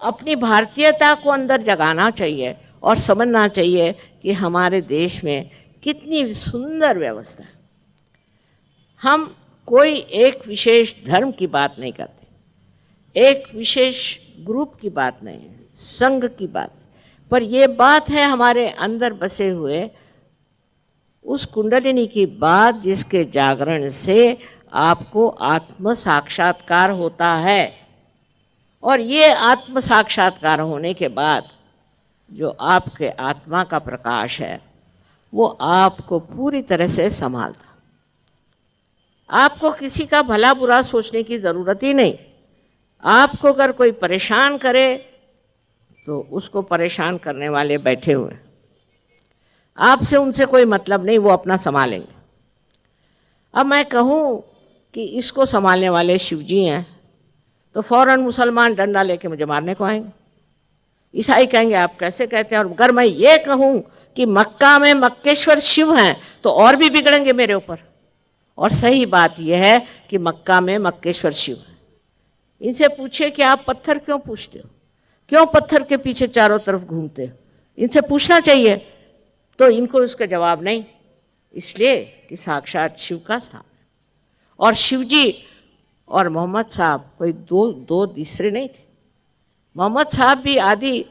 अपनी भारतीयता को अंदर जगाना चाहिए और समझना चाहिए कि हमारे देश में कितनी सुंदर व्यवस्था है। हम कोई एक विशेष धर्म की बात नहीं करते, एक विशेष ग्रुप की बात नहीं है, संघ की बात, पर ये बात है हमारे अंदर बसे हुए उस कुंडलिनी की बात जिसके जागरण से आपको आत्म साक्षात्कार होता है। और ये आत्म साक्षात्कार होने के बाद जो आपके आत्मा का प्रकाश है वो आपको पूरी तरह से संभालता। आपको किसी का भला बुरा सोचने की ज़रूरत ही नहीं। आपको अगर कोई परेशान करे तो उसको परेशान करने वाले बैठे हुए हैं, आपसे उनसे कोई मतलब नहीं, वो अपना संभालेंगे। अब मैं कहूँ कि इसको संभालने वाले शिव जी हैं तो फौरन मुसलमान डंडा लेके मुझे मारने को आएंगे, ईसाई कहेंगे आप कैसे कहते हैं। और अगर मैं ये कहूँ कि मक्का में मक्केश्वर शिव हैं तो और भी बिगड़ेंगे मेरे ऊपर। और सही बात यह है कि मक्का में मक्केश्वर शिव हैं। इनसे पूछिए कि आप पत्थर क्यों पूछते हो, क्यों पत्थर के पीछे चारों तरफ घूमते हो, इनसे पूछना चाहिए। तो इनको उसका जवाब नहीं, इसलिए कि साक्षात शिव का स्थान है। और शिव जी और मोहम्मद साहब कोई दो तीसरे नहीं थे। मोहम्मद साहब भी आदि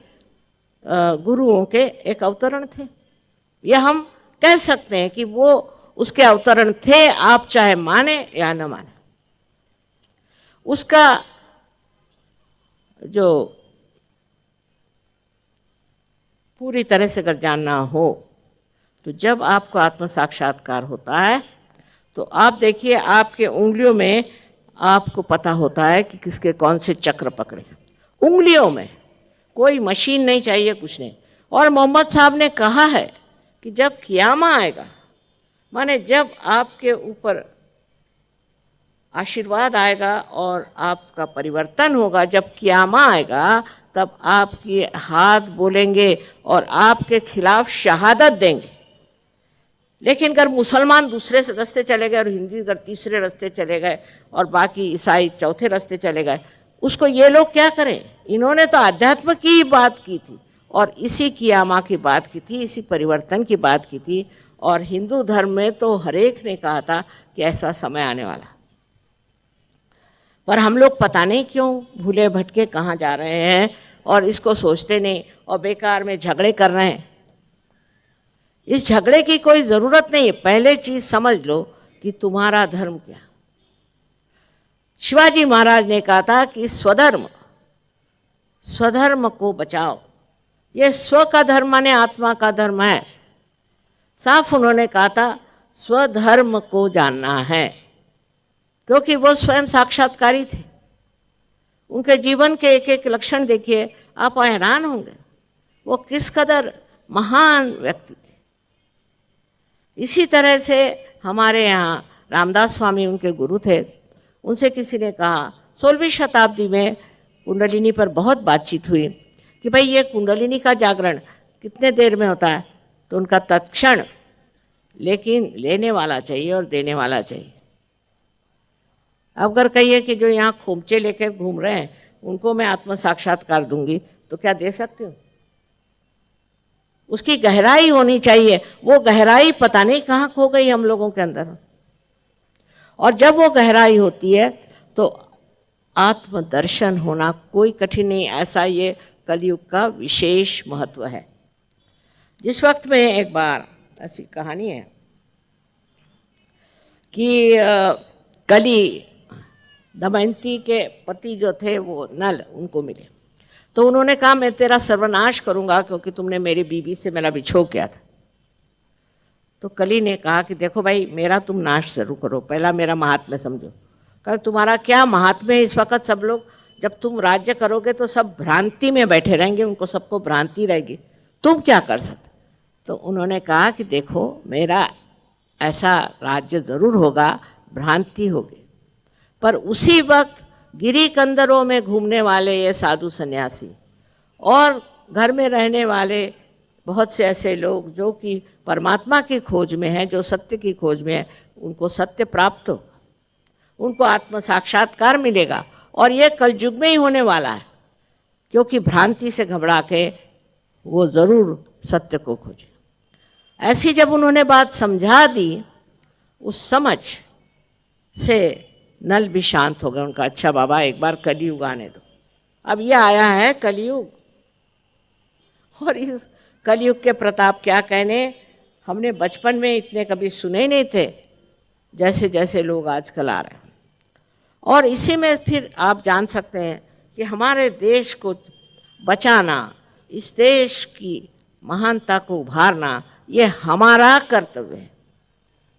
गुरुओं के एक अवतरण थे। यह हम कह सकते हैं कि वो उसके अवतरण थे, आप चाहे माने या न माने। उसका जो पूरी तरह से अगर जानना हो तो जब आपको आत्म साक्षात्कार होता है तो आप देखिए आपके उंगलियों में आपको पता होता है कि किसके कौन से चक्र पकड़े। उंगलियों में कोई मशीन नहीं चाहिए, कुछ नहीं। और मोहम्मद साहब ने कहा है कि जब क़ियामा आएगा, माने जब आपके ऊपर आशीर्वाद आएगा और आपका परिवर्तन होगा, जब क़ियामा आएगा तब आपके हाथ बोलेंगे और आपके खिलाफ शहादत देंगे। लेकिन अगर मुसलमान दूसरे रास्ते चले गए और हिंदू अगर तीसरे रास्ते चले गए और बाकी ईसाई चौथे रास्ते चले गए, उसको ये लोग क्या करें। इन्होंने तो आध्यात्म की ही बात की थी और इसी क़ियामा की बात की थी, इसी परिवर्तन की बात की थी। और हिंदू धर्म में तो हर एक ने कहा था कि ऐसा समय आने वाला, पर हम लोग पता नहीं क्यों भूले भटके कहाँ जा रहे हैं और इसको सोचते नहीं और बेकार में झगड़े कर रहे हैं। इस झगड़े की कोई ज़रूरत नहीं है। पहले चीज़ समझ लो कि तुम्हारा धर्म क्या। शिवाजी महाराज ने कहा था कि स्वधर्म को बचाओ। ये स्व का धर्म माने आत्मा का धर्म है। साफ उन्होंने कहा था स्वधर्म को जानना है, क्योंकि वो स्वयं साक्षात्कारी थे। उनके जीवन के एक एक लक्षण देखिए, आप हैरान होंगे वो किस कदर महान व्यक्ति थे। इसी तरह से हमारे यहाँ रामदास स्वामी उनके गुरु थे। उनसे किसी ने कहा, 16वीं शताब्दी में कुंडलिनी पर बहुत बातचीत हुई कि भाई ये कुंडलिनी का जागरण कितने देर में होता है। तो उनका तत्क्षण, लेकिन लेने वाला चाहिए और देने वाला चाहिए। अब अगर कहिए कि जो यहाँ खोमचे लेकर घूम रहे हैं उनको मैं आत्म साक्षात्कार दूंगी, तो क्या दे सकते हो। उसकी गहराई होनी चाहिए। वो गहराई पता नहीं कहाँ खो गई हम लोगों के अंदर। और जब वो गहराई होती है तो आत्मदर्शन होना कोई कठिन नहीं। ऐसा ये कलयुग का विशेष महत्व है। जिस वक्त में एक बार ऐसी कहानी है कि कली दमयंती के पति जो थे वो नल उनको मिले, तो उन्होंने कहा मैं तेरा सर्वनाश करूंगा क्योंकि तुमने मेरी बीवी से मेरा बिछोह किया था। तो कली ने कहा कि देखो भाई, मेरा तुम नाश जरूर करो, पहला मेरा महात्म्य समझो। कल तुम्हारा क्या महात्म्य है। इस वक्त सब लोग, जब तुम राज्य करोगे तो सब भ्रांति में बैठे रहेंगे, उनको सबको भ्रांति रहेगी, तुम क्या कर सकते। तो उन्होंने कहा कि देखो, मेरा ऐसा राज्य ज़रूर होगा, भ्रांति होगी, पर उसी वक्त गिरी कंदरों में घूमने वाले ये साधु सन्यासी और घर में रहने वाले बहुत से ऐसे लोग जो कि परमात्मा की खोज में हैं, जो सत्य की खोज में हैं, उनको सत्य प्राप्त होगा, उनको आत्म साक्षात्कार मिलेगा। और ये कलयुग में ही होने वाला है। क्योंकि भ्रांति से घबरा के वो ज़रूर सत्य को खोजे। ऐसी जब उन्होंने बात समझा दी, उस समझ से नल भी शांत हो गए उनका। अच्छा बाबा, एक बार कलयुग आने दो, अब ये आया है कलयुग, और इस कलयुग के प्रताप क्या कहने, हमने बचपन में इतने कभी सुने ही नहीं थे जैसे जैसे लोग आजकल आ रहे हैं। और इसी में फिर आप जान सकते हैं कि हमारे देश को बचाना, इस देश की महानता को उभारना, ये हमारा कर्तव्य है।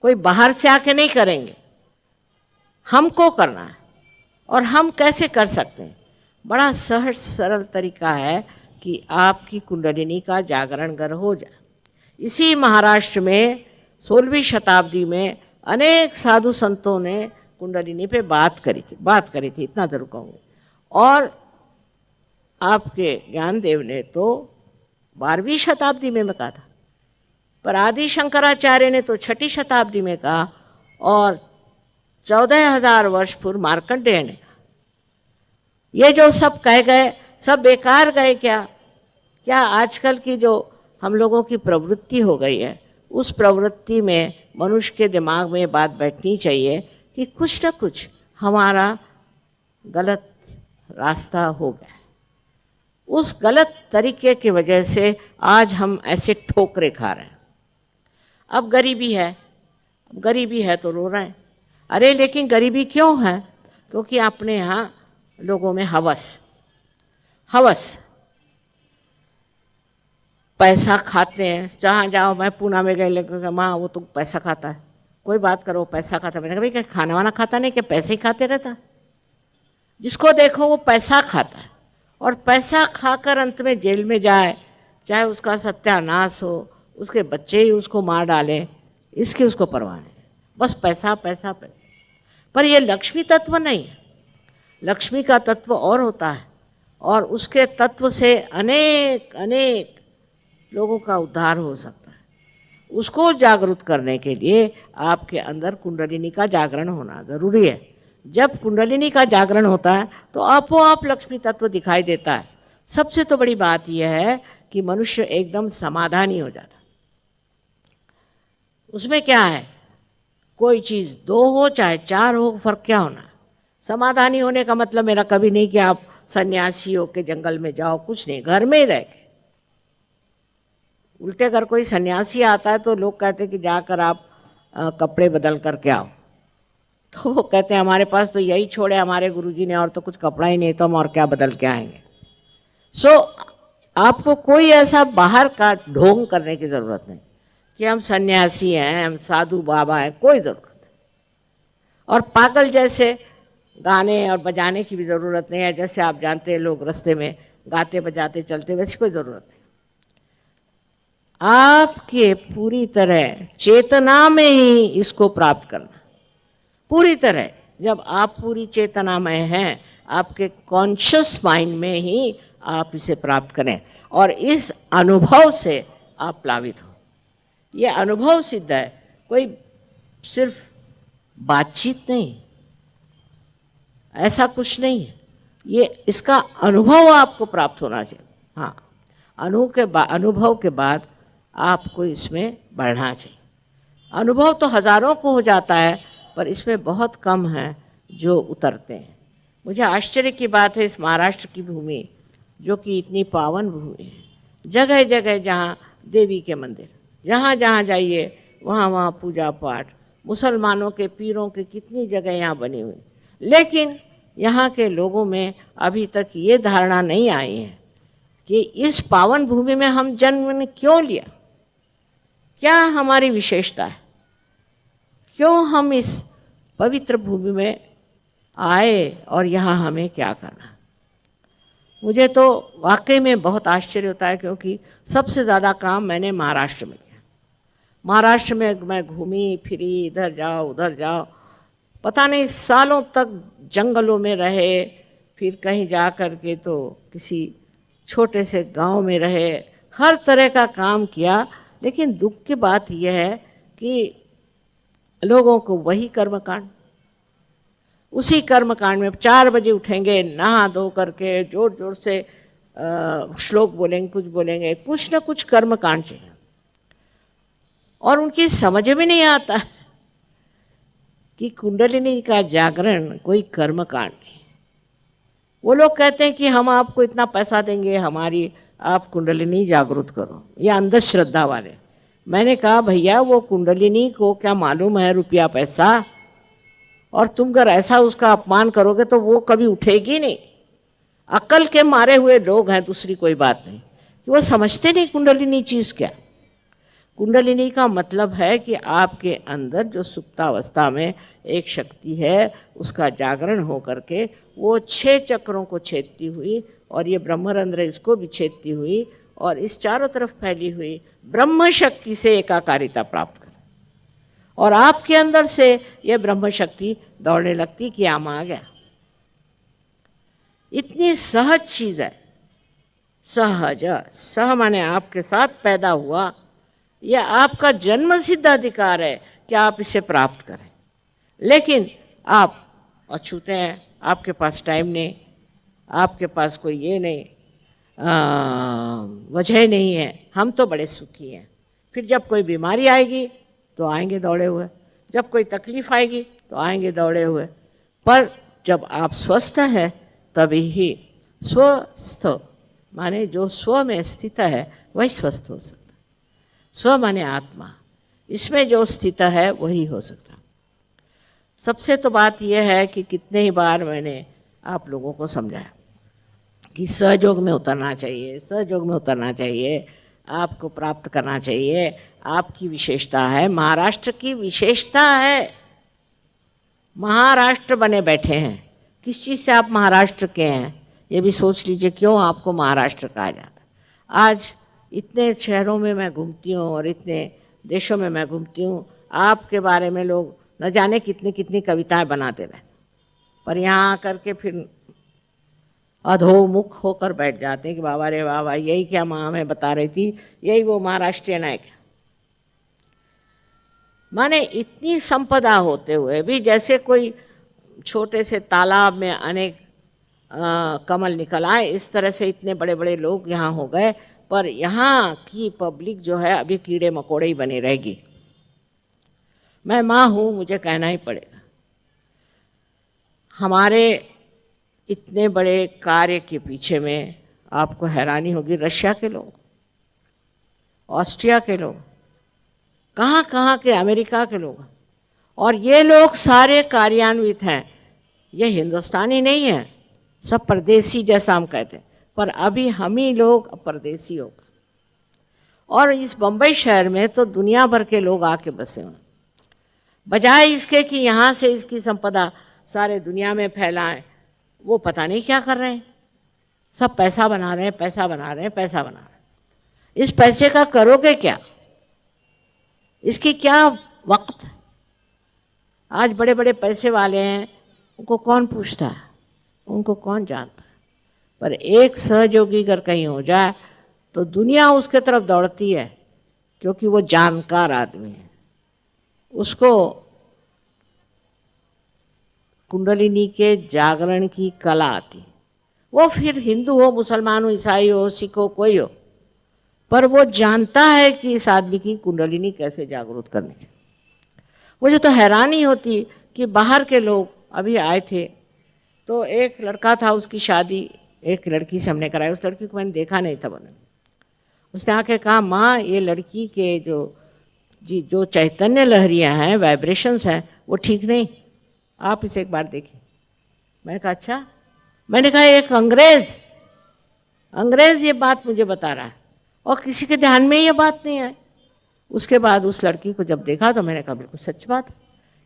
कोई बाहर से आके नहीं करेंगे, हमको करना है। और हम कैसे कर सकते हैं? बड़ा सहज सरल तरीका है कि आपकी कुंडलिनी का जागरण घर हो जाए। इसी महाराष्ट्र में 16वीं शताब्दी में अनेक साधु संतों ने कुंडलिनी पे बात करी थी, इतना जरूर कहूँगी। और आपके ज्ञानदेव ने तो 12वीं शताब्दी में कहा था, पर आदि शंकराचार्य ने तो 6ठी शताब्दी में कहा, और 14,000 वर्ष पूर्व मार्कंडेय ने कहा। ये जो सब कह गए सब बेकार गए क्या? क्या आजकल की जो हम लोगों की प्रवृत्ति हो गई है, उस प्रवृत्ति में मनुष्य के दिमाग में बात बैठनी चाहिए कि कुछ न कुछ हमारा गलत रास्ता हो गया। उस गलत तरीके की वजह से आज हम ऐसे ठोकरे खा रहे हैं। अब गरीबी है तो रो रहे हैं। अरे लेकिन गरीबी क्यों है? क्योंकि अपने यहाँ लोगों में हवस पैसा खाते हैं। जहाँ जाओ, मैं पूना में गए, लेकर माँ वो तो पैसा खाता है, कोई बात करो पैसा खाता है। मैंने कहा भाई क्या खाना वाना खाता नहीं, क्या पैसे ही खाते रहता? जिसको देखो वो पैसा खाता है, और पैसा खाकर अंत में जेल में जाए, चाहे उसका सत्यानाश हो, उसके बच्चे ही उसको मार डालें, इसकी उसको परवाह नहीं। बस पैसा पैसा पैसा। पर ये लक्ष्मी तत्व नहीं है। लक्ष्मी का तत्व और होता है, और उसके तत्व से अनेक अनेक लोगों का उद्धार हो सकता है। उसको जागरूक करने के लिए आपके अंदर कुंडलिनी का जागरण होना ज़रूरी है। जब कुंडलिनी का जागरण होता है तो आपो आप लक्ष्मी तत्व दिखाई देता है। सबसे तो बड़ी बात यह है कि मनुष्य एकदम समाधानी हो जाता है। उसमें क्या है, कोई चीज़ 2 हो चाहे 4 हो, फर्क क्या होना। समाधानी होने का मतलब मेरा कभी नहीं कि आप सन्यासी हो के जंगल में जाओ, कुछ नहीं, घर में ही रह के। उल्टे अगर कोई सन्यासी आता है तो लोग कहते हैं कि जाकर आप कपड़े बदल करके आओ, तो वो कहते हैं हमारे पास तो यही छोड़े हमारे गुरुजी ने, और तो कुछ कपड़ा ही नहीं, तो हम और क्या बदल के आएंगे। आपको कोई ऐसा बाहर का ढोंग करने की ज़रूरत नहीं कि हम सन्यासी हैं, हम साधु बाबा हैं, कोई ज़रूरत नहीं। और पागल जैसे गाने और बजाने की भी ज़रूरत नहीं है। जैसे आप जानते हैं लोग रास्ते में गाते बजाते चलते, वैसी कोई ज़रूरत नहीं। आपके पूरी तरह चेतना में ही इसको प्राप्त करना, पूरी तरह। जब आप पूरी चेतना में हैं, आपके कॉन्शियस माइंड में ही आप इसे प्राप्त करें, और इस अनुभव से आप प्लावित हो। ये अनुभव सिद्ध है, कोई सिर्फ बातचीत नहीं, ऐसा कुछ नहीं है। ये इसका अनुभव आपको प्राप्त होना चाहिए। हाँ, अनुभव के बाद आपको इसमें बढ़ना चाहिए। अनुभव तो हज़ारों को हो जाता है, पर इसमें बहुत कम हैं जो उतरते हैं। मुझे आश्चर्य की बात है, इस महाराष्ट्र की भूमि जो कि इतनी पावन भूमि है, जगह जगह जहाँ देवी के मंदिर, जहाँ जहाँ जाइए वहाँ वहाँ पूजा पाठ, मुसलमानों के पीरों के कितनी जगह यहाँ बनी हुई, लेकिन यहाँ के लोगों में अभी तक ये धारणा नहीं आई है कि इस पावन भूमि में हम जन्म क्यों लिया, क्या हमारी विशेषता है, क्यों हम इस पवित्र भूमि में आए और यहाँ हमें क्या करना। मुझे तो वाकई में बहुत आश्चर्य होता है, क्योंकि सबसे ज़्यादा काम मैंने महाराष्ट्र में किया। महाराष्ट्र में मैं घूमी फिरी, इधर जाओ उधर जाओ, पता नहीं सालों तक जंगलों में रहे, फिर कहीं जा कर के तो किसी छोटे से गांव में रहे, हर तरह का काम किया। लेकिन दुख की बात यह है कि लोगों को वही कर्मकांड, उसी कर्मकांड में 4 बजे उठेंगे, नहा धो करके जोर जोर से श्लोक बोलेंगे, कुछ ना कुछ कर्म कांड चाहिए, और उनकी समझ में नहीं आता कि कुंडलिनी का जागरण कोई कर्म कांड नहीं। वो लोग कहते हैं कि हम आपको इतना पैसा देंगे, हमारी आप कुंडलिनी जागृत करो, या अंधश्रद्धा वाले। मैंने कहा भैया वो कुंडलिनी को क्या मालूम है रुपया पैसा, और तुम अगर ऐसा उसका अपमान करोगे तो वो कभी उठेगी नहीं। अकल के मारे हुए लोग हैं, दूसरी कोई बात नहीं, कि वो समझते नहीं कुंडलिनी चीज़ क्या। कुंडलिनी का मतलब है कि आपके अंदर जो सुप्तावस्था में एक शक्ति है, उसका जागरण हो करके वो 6 चक्रों को छेदती हुई, और ये ब्रह्मरंध्र इसको भी छेदती हुई, और इस चारों तरफ फैली हुई ब्रह्म शक्ति से एकाकारिता प्राप्त करे। और आपके अंदर से ये ब्रह्म शक्ति दौड़ने लगती कि आम आ गया। इतनी सहज चीज़ है, सहज, सह माने आपके साथ पैदा हुआ, यह आपका जन्म सिद्ध अधिकार है कि आप इसे प्राप्त करें। लेकिन आप अछूते हैं, आपके पास टाइम नहीं, आपके पास कोई ये नहीं, वजह नहीं है। हम तो बड़े सुखी हैं। फिर जब कोई बीमारी आएगी तो आएंगे दौड़े हुए, जब कोई तकलीफ आएगी तो आएंगे दौड़े हुए। पर जब आप स्वस्थ हैं तभी ही स्वस्थ माने जो स्व में स्थित है वही स्वस्थ हो सकता। स्व माने आत्मा, इसमें जो स्थित है वही हो सकता। सबसे तो बात यह है कि कितने ही बार मैंने आप लोगों को समझाया कि सहयोग में उतरना चाहिए, सहयोग में उतरना चाहिए, आपको प्राप्त करना चाहिए। आपकी विशेषता है, महाराष्ट्र की विशेषता है। महाराष्ट्र बने बैठे हैं, किस चीज़ से आप महाराष्ट्र के हैं ये भी सोच लीजिए, क्यों आपको महाराष्ट्र कहा जाता। आज इतने शहरों में मैं घूमती हूँ और इतने देशों में मैं घूमती हूँ, आपके बारे में लोग न जाने कितनी कितनी कविताएं बनाते रहते, पर यहाँ आकर के फिर अधोमुख होकर बैठ जाते हैं कि बाबा रे बाबा, यही क्या माँ हमें बता रही थी, यही वो महाराष्ट्रियन है क्या। माने इतनी संपदा होते हुए भी जैसे कोई छोटे से तालाब में अनेक कमल निकल आए, इस तरह से इतने बड़े बड़े लोग यहाँ हो गए, पर यहाँ की पब्लिक जो है अभी कीड़े मकोड़े ही बनी रहेगी। मैं माँ हूँ, मुझे कहना ही पड़ेगा। हमारे इतने बड़े कार्य के पीछे में आपको हैरानी होगी, रशिया के लोग, ऑस्ट्रिया के लोग, कहाँ कहाँ के, अमेरिका के लोग, और ये लोग सारे कार्यान्वित हैं। ये हिंदुस्तानी नहीं है, सब परदेसी जैसा हम कहते हैं, पर अभी हम ही लोग परदेसी हो गए। और इस बम्बई शहर में तो दुनिया भर के लोग आके बसे हुए, बजाय इसके कि यहाँ से इसकी संपदा सारे दुनिया में फैलाएं, वो पता नहीं क्या कर रहे हैं। सब पैसा बना रहे हैं, पैसा बना रहे हैं, पैसा बना रहे हैं। इस पैसे का करोगे क्या? इसकी क्या वक्त? आज बड़े बड़े पैसे वाले हैं, उनको कौन पूछता है, उनको कौन जानता है। पर एक सहयोगी अगर कहीं हो जाए तो दुनिया उसके तरफ दौड़ती है, क्योंकि वो जानकार आदमी है। उसको कुंडलिनी के जागरण की कला आती। वो फिर हिंदू हो, मुसलमान हो, ईसाई हो, सिख हो, कोई हो, पर वो जानता है कि इस आदमी की कुंडलिनी कैसे जागृत करनी चाहिए। मुझे तो हैरानी होती कि बाहर के लोग अभी आए थे, तो एक लड़का था, उसकी शादी एक लड़की से हमने कराई। उस लड़की को मैंने देखा नहीं था बने। उसने आके कहा, माँ ये लड़की के जो चैतन्य लहरियाँ हैं, वाइब्रेशंस हैं, वो ठीक नहीं, आप इसे एक बार देखिए। मैंने कहा अच्छा। मैंने कहा एक अंग्रेज़ ये बात मुझे बता रहा है, और किसी के ध्यान में ये बात नहीं आई। उसके बाद उस लड़की को जब देखा तो मैंने कहा बिल्कुल सच बात,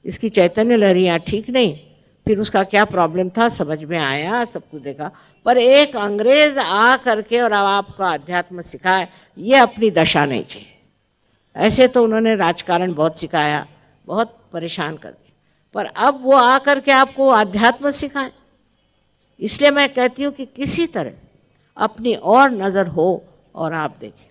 इसकी चैतन्य लहरियाँ ठीक नहीं। फिर उसका क्या प्रॉब्लम था समझ में आया, सब कुछ देखा। पर एक अंग्रेज़ आ करके और आपका अध्यात्म सिखाए, ये अपनी दशा नहीं चाहिए। ऐसे तो उन्होंने राजकारण बहुत सिखाया, बहुत परेशान कर दिया, पर अब वो आ करके आपको अध्यात्म सिखाएं। इसलिए मैं कहती हूँ कि किसी तरह अपनी और नज़र हो और आप देखें।